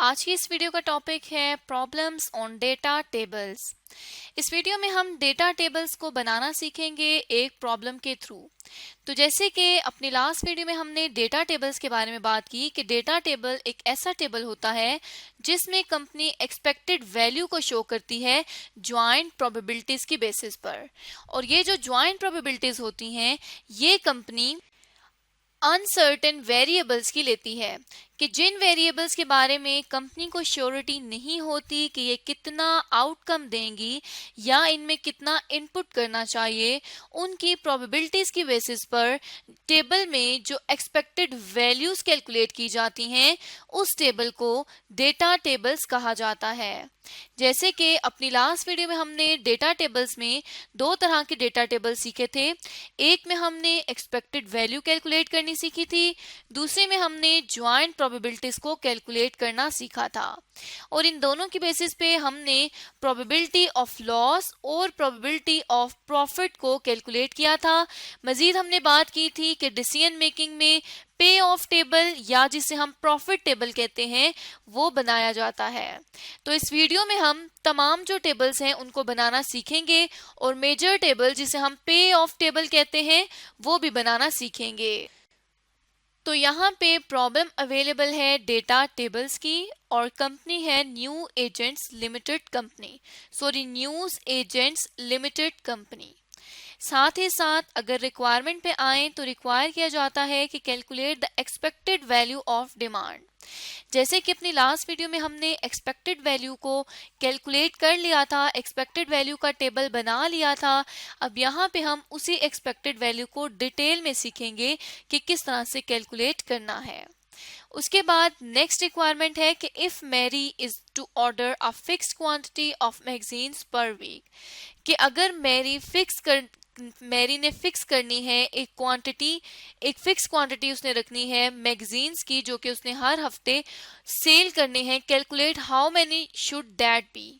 आज की इस वीडियो का टॉपिक है प्रॉब्लम्स ऑन डेटा टेबल्स। इस वीडियो में हम डेटा टेबल्स को बनाना सीखेंगे एक प्रॉब्लम के थ्रू। तो जैसे कि अपनी लास्ट वीडियो में हमने डेटा टेबल्स के बारे में बात की कि डेटा टेबल एक ऐसा टेबल होता है जिसमें कंपनी एक्सपेक्टेड वैल्यू को शो करती है ज्वाइंट प्रोबेबिलिटीज की बेसिस पर। और ये जो ज्वाइंट प्रोबेबिलिटीज होती हैं ये कंपनी अनसर्टेन वेरिएबल्स की लेती है कि जिन वेरिएबल्स के बारे में कंपनी को श्योरिटी नहीं होती कि ये कितना आउटकम देंगी या इनमें कितना इनपुट करना चाहिए, उनकी प्रोबेबिलिटीज की बेसिस पर टेबल में जो एक्सपेक्टेड वैल्यूज कैलकुलेट की जाती हैं उस टेबल को डेटा टेबल्स कहा जाता है। जैसे कि अपनी लास्ट वीडियो में हमने डेटा टेबल्स में दो तरह के डेटा टेबल सीखे थे। एक में हमने एक्सपेक्टेड वैल्यू कैलकुलेट करनी सीखी थी, दूसरे में हमने ज्वाइंट प्रोबेबिलिटीज को कैलकुलेट करना सीखा था। और इन दोनों की बेसिस पे हमने प्रोबेबिलिटी ऑफ लॉस और प्रोबेबिलिटी ऑफ प्रॉफिट को कैलकुलेट किया था। मजीद हमने बात की थी कि डिसीजन मेकिंग में पे ऑफ टेबल या जिसे हम प्रॉफिट टेबल कहते हैं वो बनाया जाता है। तो इस वीडियो में हम तमाम जो टेबल्स हैं उनको बनाना सीखेंगे और मेजर टेबल जिसे हम पे ऑफ टेबल कहते हैं वो भी बनाना सीखेंगे। तो यहाँ पे प्रॉब्लम अवेलेबल है डेटा टेबल्स की और कंपनी है new agents limited company, news agents limited company. साथ ही साथ अगर रिक्वायरमेंट पे आए तो रिक्वायर किया जाता है कि calculate the expected value of demand. जैसे कि अपनी लास्ट वीडियो में हमने एक्सपेक्टेड वैल्यू को कैलकुलेट कर लिया था, एक्सपेक्टेड वैल्यू का टेबल बना लिया था। अब यहाँ पे हम उसी एक्सपेक्टेड वैल्यू को डिटेल में सीखेंगे कि किस तरह से कैलकुलेट करना है। उसके बाद नेक्स्ट रिक्वायरमेंट है कि if Mary is to order a fixed quantity of magazines per week, कि अगर मैरी ने फिक्स करनी है एक क्वांटिटी, एक फिक्स क्वांटिटी उसने रखनी है मैगजीन्स की जो कि उसने हर हफ्ते सेल करनी है। Calculate how many should that be.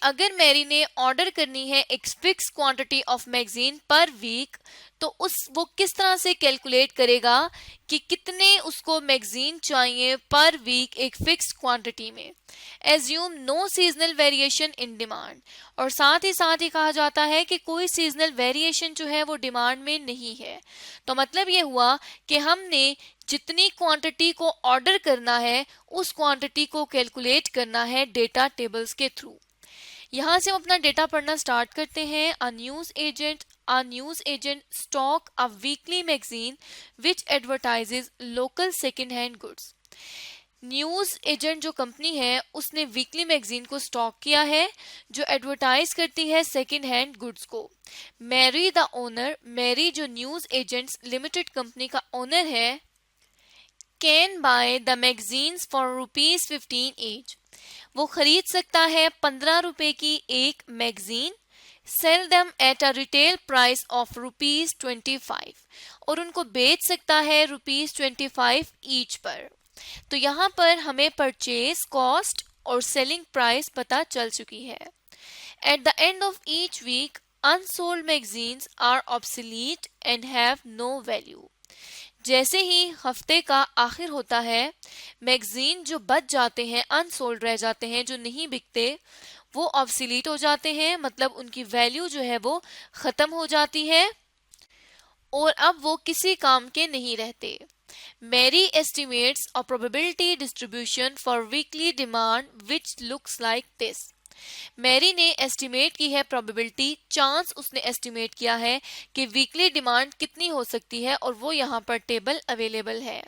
अगर मैरी ने ऑर्डर करनी है एक fix quantity of magazine per week तो वो किस तरह से कैलकुलेट करेगा कि कितने उसको मैगजीन चाहिए पर वीक एक फिक्स क्वांटिटी में। Assume no seasonal variation in demand, और साथ ही कहा जाता है कि कोई सीजनल वेरिएशन जो है वो डिमांड में नहीं है। तो मतलब ये हुआ कि हमने जितनी क्वांटिटी को ऑर्डर करना है उस क्वांटिटी को कैलकुलेट करना है डेटा टेबल्स के थ्रू। यहाँ से हम अपना डेटा पढ़ना स्टार्ट करते हैं। A news agent stock a weekly magazine which advertises local second hand goods। News agent जो कंपनी है उसने वीकली मैगजीन को स्टॉक किया है जो एडवर्टाइज करती है सेकंड हैंड गुड्स को। मैरी द ओनर, मैरी जो न्यूज एजेंट्स लिमिटेड कंपनी का ओनर है, can by the magazines for ₹15 each, वो खरीद सकता है 15 रुपए की एक magazine. Sell them at a retail price of ₹25, और उनको बेच सकता है ₹25 ईच पर। तो यहाँ पर हमें परचेज कॉस्ट और सेलिंग प्राइस पता चल चुकी है। At the end of each week unsold magazines are obsolete and have no value. जैसे ही हफ्ते का आखिर होता है मैगजीन जो बच जाते हैं, अनसोल्ड रह जाते हैं, जो नहीं बिकते, वो ऑब्सोलीट हो जाते हैं, मतलब उनकी वैल्यू जो है वो खत्म हो जाती है और अब वो किसी काम के नहीं रहते। Mary estimates a probability distribution for weekly demand which looks like this. Mary ने एस्टिमेट की है प्रोबेबिलिटी, चांस उसने एस्टिमेट किया है कि वीकली डिमांड कितनी हो सकती है, और वो यहाँ पर टेबल अवेलेबल है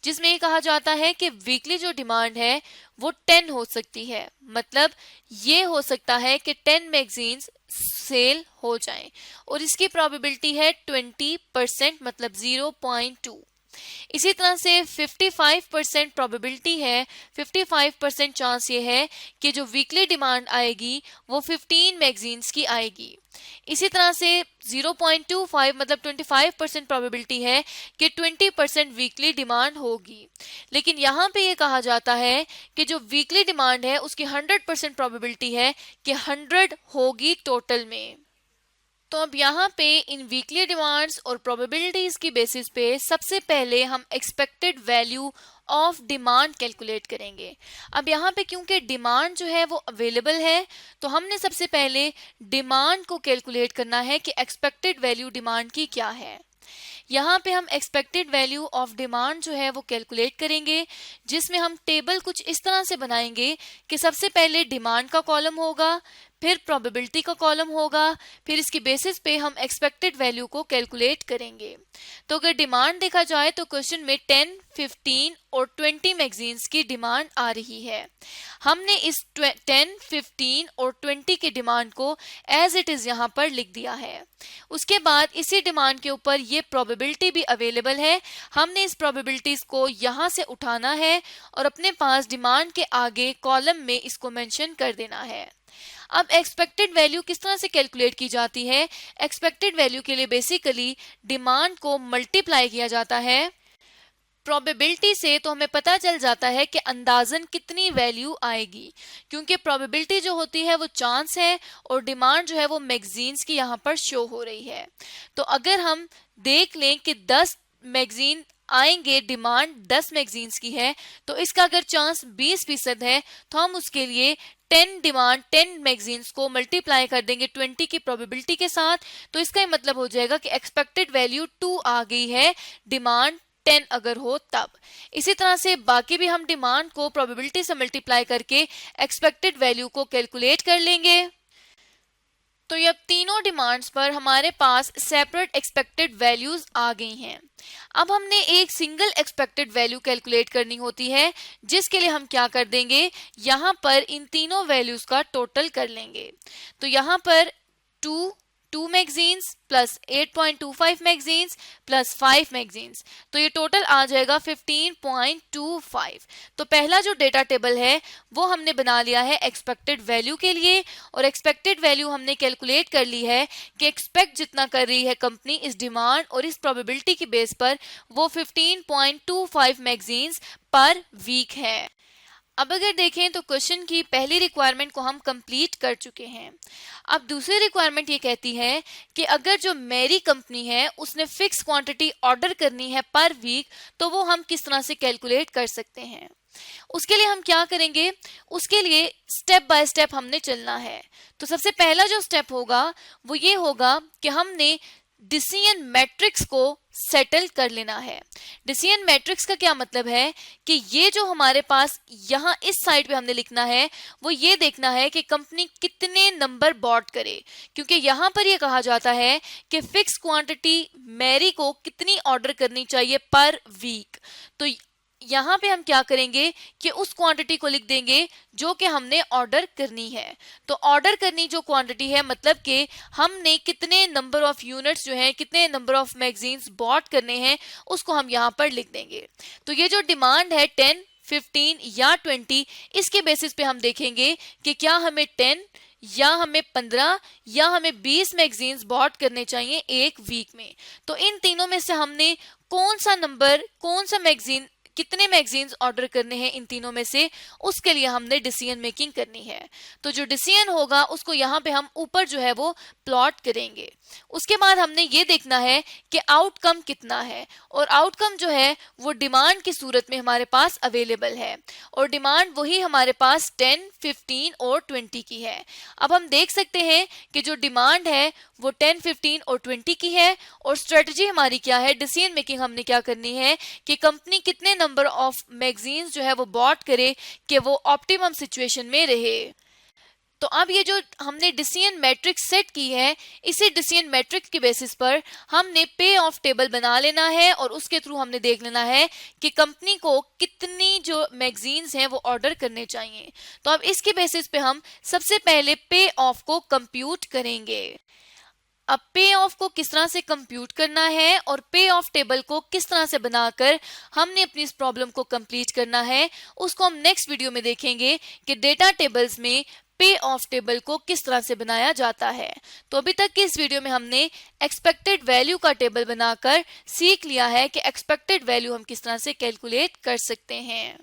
जिसमें ये कहा जाता है कि वीकली जो डिमांड है वो 10 हो सकती है। मतलब ये हो सकता है कि 10 मैगजीन्स सेल हो जाएं और इसकी प्रोबेबिलिटी है 20%, मतलब 0.2। इसी तरह से 55% प्रोबेबिलिटी है, 55% चांस ये है कि जो वीकली डिमांड आएगी वो 15 मैगजीन्स की आएगी। इसी तरह से 0.25 मतलब 25% प्रोबेबिलिटी है कि 20% वीकली डिमांड होगी। लेकिन यहाँ पे ये कहा जाता है कि जो वीकली डिमांड है उसकी 100% प्रोबेबिलिटी है कि 100 होगी टोटल में। तो अब यहाँ पे इन वीकली डिमांड्स और प्रोबेबिलिटीज की बेसिस पे सबसे पहले हम expected value of demand calculate करेंगे। अब यहाँ पे क्योंकि डिमांड जो है वो अवेलेबल है, तो हमने सबसे पहले डिमांड को कैलकुलेट करना है कि एक्सपेक्टेड वैल्यू डिमांड की क्या है। यहाँ पे हम एक्सपेक्टेड वैल्यू ऑफ डिमांड जो है वो कैलकुलेट करेंगे, जिसमें हम टेबल कुछ इस तरह से बनाएंगे कि सबसे पहले डिमांड का कॉलम होगा, फिर प्रोबेबिलिटी का कॉलम होगा, फिर इसकी बेसिस पे हम एक्सपेक्टेड वैल्यू को कैलकुलेट करेंगे। तो अगर डिमांड देखा जाए तो क्वेश्चन में 10, 15 और 20 मैगजीन्स की डिमांड आ रही है। हमने इस 10, 15 और 20 की डिमांड को एज इट इज यहाँ पर लिख दिया है। उसके बाद इसी डिमांड के ऊपर ये प्रोबेबिलिटी भी अवेलेबल है, हमने इस प्रोबेबिलिटीज को यहाँ से उठाना है और अपने पास डिमांड के आगे कॉलम में इसको मेंशन कर देना है। अब एक्सपेक्टेड वैल्यू किस तरह से कैलकुलेट की जाती है? एक्सपेक्टेड वैल्यू के लिए बेसिकली डिमांड को मल्टीप्लाई किया जाता है प्रोबेबिलिटी से, तो हमें पता चल जाता है कि अंदाजन कितनी वैल्यू आएगी, क्योंकि प्रोबेबिलिटी जो होती है वो चांस है और डिमांड जो है वो मैगजीन्स की यहाँ पर शो हो रही है। तो अगर हम देख लें कि 10 मैगजीन आएंगे, डिमांड 10 मैगजीन्स की है, तो इसका अगर चांस 20% है तो हम उसके लिए 10 मैगजीन्स को मल्टीप्लाई कर देंगे 20 की प्रोबेबिलिटी के साथ। तो इसका मतलब हो जाएगा कि एक्सपेक्टेड वैल्यू 2 आ गई है, डिमांड 10 अगर हो तब। इसी तरह से बाकी भी हम डिमांड को प्रोबेबिलिटी से मल्टीप्लाई करके एक्सपेक्टेड वैल्यू को कैलकुलेट कर लेंगे। तो ये अब तीनों डिमांड्स पर हमारे पास सेपरेट एक्सपेक्टेड वैल्यूज आ गई हैं। अब हमने एक सिंगल एक्सपेक्टेड वैल्यू कैलकुलेट करनी होती है, जिसके लिए हम क्या कर देंगे, यहाँ पर इन तीनों वैल्यूज का टोटल कर लेंगे। तो यहाँ पर 2 magazines plus 8.25 magazines plus 5 magazines, तो ये टोटल आ जाएगा 15.25। तो पहला जो डेटा टेबल है वो हमने बना लिया है एक्सपेक्टेड वैल्यू के लिए, और एक्सपेक्टेड वैल्यू हमने कैलकुलेट कर ली है कि एक्सपेक्ट जितना कर रही है कंपनी इस डिमांड और इस प्रोबेबिलिटी की बेस पर वो 15.25 मैगजीन्स पर वीक है। अब अगर देखें तो क्वेश्चन की पहली रिक्वायरमेंट को हम कंप्लीट कर चुके हैं। अब दूसरी रिक्वायरमेंट ये कहती है कि अगर जो मेरी कंपनी है उसने फिक्स क्वांटिटी ऑर्डर करनी है पर वीक, तो वो हम किस तरह से कैलकुलेट कर सकते हैं। उसके लिए हम क्या करेंगे, उसके लिए स्टेप बाय स्टेप हमने चलना है। तो सबसे पहला जो स्टेप होगा वो ये होगा कि हमने डिसीजन मैट्रिक्स को सेटल कर लेना है। डिसीजन मैट्रिक्स का क्या मतलब है कि ये जो हमारे पास यहाँ इस साइड पे हमने लिखना है वो ये देखना है कि कंपनी कितने नंबर बॉट करे, क्योंकि यहाँ पर ये कहा जाता है कि फिक्स क्वांटिटी मैरी को कितनी ऑर्डर करनी चाहिए पर वीक। तो यहाँ पे हम क्या करेंगे कि उस क्वांटिटी को लिख देंगे जो कि हमने ऑर्डर करनी है। तो ऑर्डर करनी जो क्वांटिटी है मतलब कि हमने कितने नंबर ऑफ यूनिट्स जो हैं, कितने नंबर ऑफ मैगजीन्स बॉट करने हैं, उसको हम यहाँ पर लिख देंगे। तो ये जो डिमांड है 10, 15 या 20, इसके बेसिस पे हम देखेंगे कि क्या हमें 10 या हमें 15 या हमें 20 मैगजीन्स बॉट करने चाहिए एक वीक में। तो इन तीनों में से हमने कौन सा नंबर, कौन सा मैगजीन, कितने मैगजीन्स ऑर्डर करने हैं इन तीनों में से, उसके लिए हमने डिसीजन मेकिंग करनी है। तो जो डिसीजन होगा उसको यहाँ पे हम ऊपर जो है वो प्लॉट करेंगे। उसके बाद हमने ये देखना है कि आउटकम कितना है, और आउटकम जो है वो डिमांड की सूरत में हमारे पास अवेलेबल है, और डिमांड वही हमारे पास 10, 15 और 20 की है। अब हम देख सकते हैं कि जो डिमांड है वो 10, 15 और 20 की है, और स्ट्रेटजी हमारी क्या है, डिसीजन मेकिंग हमने क्या करनी है कि कंपनी कितने नंबर ऑफ मैगजीन्स जो है वो बॉट करे कि वो ऑप्टिमम सिचुएशन में रहे। तो अब ये जो हमने डिसीजन मैट्रिक्स सेट की है, इसी डिसीजन मैट्रिक्स की बेसिस पर हमने पे ऑफ टेबल बना लेना है, और उसके थ्रू हमने देख लेना है कि कंपनी को कितनी जो मैगजीन्स हैं वो ऑर्डर करने चाहिए। तो अब इसके बेसिस पे हम सबसे पहले पे ऑफ को कंप्यूट करेंगे। अब पे ऑफ को किस तरह से कंप्यूट करना है और पे ऑफ टेबल को किस तरह से बनाकर हमने अपनी इस प्रॉब्लम को कंप्लीट करना है, उसको हम नेक्स्ट वीडियो में देखेंगे कि डेटा टेबल्स में पे ऑफ टेबल को किस तरह से बनाया जाता है। तो अभी तक की इस वीडियो में हमने एक्सपेक्टेड वैल्यू का टेबल बनाकर सीख लिया है कि एक्सपेक्टेड वैल्यू हम किस तरह से कैलकुलेट कर सकते हैं।